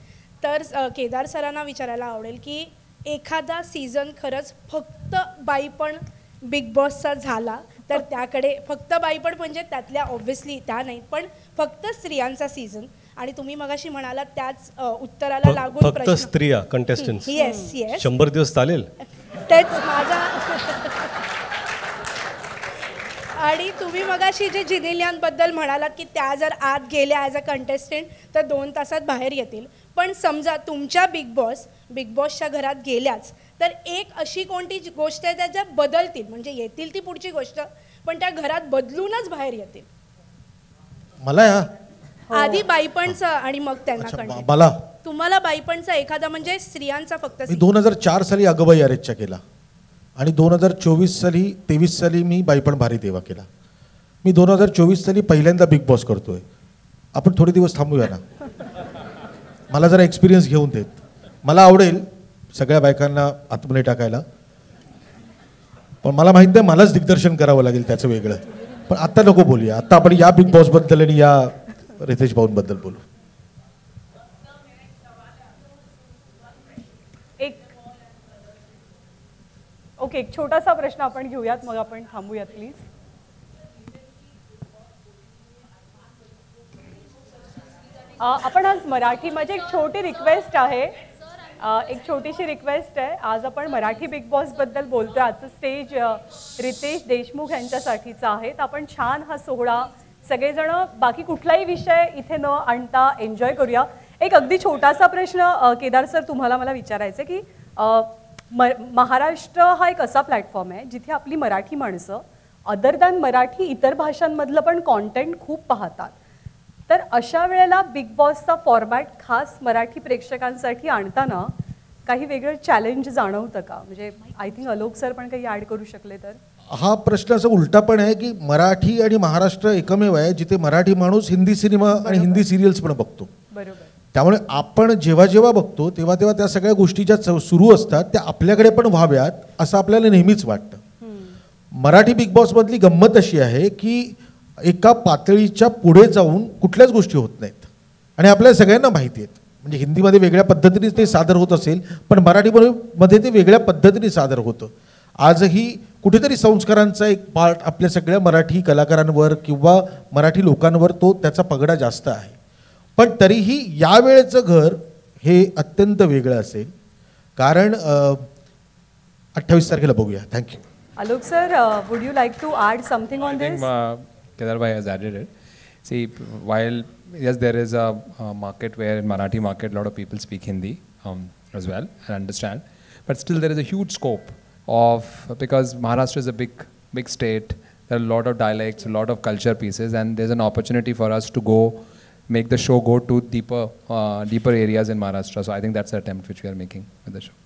तर केदार सरांना विचारायला आवडेल की एखादा सीझन खरंच फक्त बाईपण बिग बॉसचा झाला तर त्याकडे, फक्त बाईपण म्हणजे त्यातल्या ऑब्व्हियसली त्या नाही, पण फक्त स्त्रियांचा सीझन, आणि तुम्ही मगाशी म्हणालात त्याच उत्तराला लागून फक्त स्त्रिया कंटेस्टंट्स, येस 100 दिवस चालेल. तेच माझा. आणि तुम्ही मगाशी जे जिनेलियांबद्दल म्हणालात की त्या जर आत गेल्या ॲज अ कंटेस्टंट तर 2 तासात बाहेर येतील, पण समजा तुमच्या बिग बॉसच्या घरात गेल्याच तर एक अशी कोणती गोष्ट आहे ज्या बदलतील, म्हणजे येतील ती पुढची गोष्ट, पण त्या घरात बदलूनच बाहेर येतील. मला आधी बाईपणचं आणि मग त्यांना मला तुम्हाला बाईपणचा एखादा, म्हणजे स्त्रियांचा फक्त. मी 2004 साली अगबाई अरेच्चा केला, आणि 2023 साली मी बाईपण भारी देवा केला. मी 2024 साली पहिल्यांदा बिग बॉस करतोय. आपण थोडे दिवस थांबूया ना, मला जरा एक्सपिरियन्स घेऊन देत. मला आवडेल सगळ्या बायकांना आतमध्ये टाकायला, पण मला माहित नाही मलाच दिग्दर्शन करावं लागेल त्याचं वेगळं. पण आत्ता नको बोलूया, आत्ता आपण या बिग बॉसबद्दल आणि या रितेश भाऊंबद्दल बोलू. एक छोटासा प्रश्न आपण घेऊयात, मग आपण थांबूयात प्लीज. आपण आज मराठी, माझी एक छोटी रिक्वेस्ट आहे, एक छोटीशी रिक्वेस्ट आहे. आज आपण मराठी बिग बॉसबद्दल बोलतोय. आजचं स्टेज रितेश देशमुख यांच्यासाठीचं आहे. तर आपण छान हा सोहळा सगळेजण, बाकी कुठलाही विषय इथे न आणता एन्जॉय करूया. एक अगदी छोटासा प्रश्न केदार सर तुम्हाला मला विचारायचं की महाराष्ट्र हा एक असा प्लॅटफॉर्म आहे जिथे आपली मराठी माणसं अदर दॅन मराठी इतर भाषांमधलं पण कॉन्टेंट खूप पाहतात. तर अशा वेळेला बिग बॉसचा फॉर्मॅट खास मराठी प्रेक्षकांसाठी आणताना काही वेगळं चॅलेंज जाणवतं का? म्हणजे आय थिंक अलोक सर पण काही ॲड करू शकले तर. हा प्रश्न असा उलटा पण आहे की मराठी आणि महाराष्ट्र एकमेव आहे जिथे मराठी माणूस हिंदी सिनेमा आणि हिंदी सिरियल्स पण बघतो. बरोबर. त्यामुळे आपण जेव्हा जेव्हा बघतो तेव्हा तेव्हा त्या सगळ्या गोष्टी ज्या सुरू असतात त्या आपल्याकडे पण व्हाव्यात असं आपल्याला नेहमीच वाटतं. मराठी बिग बॉसमधली गंमत अशी आहे की एका पातळीच्या पुढे जाऊन कुठल्याच गोष्टी होत नाहीत आणि आपल्या सगळ्यांना माहिती आहेत. म्हणजे हिंदीमध्ये वेगळ्या पद्धतीने ते सादर होत असेल पण मराठीमध्ये ते वेगळ्या पद्धतीने सादर होतं. आजही कुठेतरी संस्कारांचा एक पार्ट आपल्या सगळ्या मराठी कलाकारांवर किंवा मराठी लोकांवर तो त्याचा पगडा जास्त आहे. पण तरीही यावेळेचं घर हे अत्यंत वेगळं असेल कारण 28 तारखेला बघूया. Thank you. Alok sir, would you like to add something on this? Kedar bhai has added it. See, while yes, there is a market where in Marathi market a lot of people speak Hindi as well and understand, but still there is a huge scope of, because Maharashtra is a big state. There are a lot of dialects, a lot of culture pieces, and there's an opportunity for us to make the show go to deeper areas in Maharashtra. So I think that's the attempt which we are making with the show.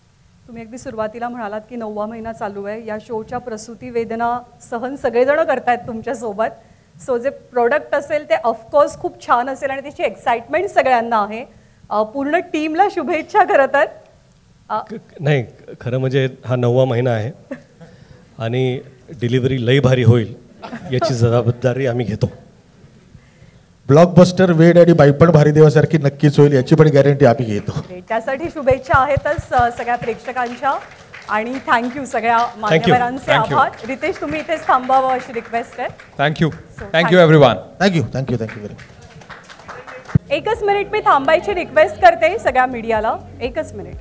तुम्ही अगदी सुरुवातीला म्हणालात की 9वा महिना चालू आहे. या शोच्या प्रसूती वेदना सहन सगळेजण करतायत तुमच्यासोबत. सो जे प्रोडक्ट असेल ते ऑफकोर्स खूप छान असेल आणि त्याची एक्साइटमेंट सगळ्यांना आहे. पूर्ण टीमला शुभेच्छा. खरं तर नाही, खरं म्हणजे हा 9वा महिना आहे आणि डिलिव्हरी लई भारी होईल याची जबाबदारी आम्ही घेतो. ब्लॉकबस्टर वेड आणि बाईपण भारी देवासारखी नक्कीच होईल याची पण गॅरंटी आम्ही घेतो. त्यासाठी शुभेच्छा आहेतच सगळ्या प्रेक्षकांच्या आणि थँक्यू सगळ्या मान्यवरांचे आभार. रितेश तुम्ही इथेच थांबावं अशी रिक्वेस्ट आहे. Thank you everyone. Thank you very. एकच मिनिट मी थांबायची रिक्वेस्ट करते सगळ्या मीडियाला. एकच मिनिट.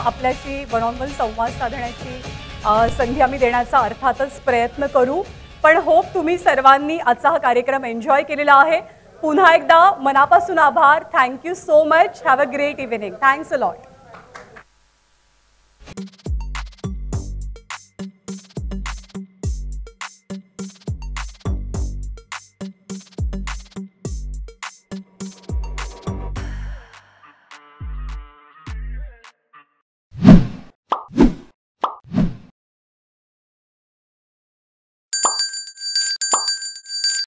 आपल्याशी वन ऑन वन संवाद साधण्याची संधी आम्ही देण्याचा अर्थातच प्रयत्न करू. पण होप तुम्ही सर्वांनी आजचा हा कार्यक्रम एन्जॉय केलेला आहे. पुन्हा एकदा मनापासून आभार. Thank you so much. Have a great evening. Thanks a lot.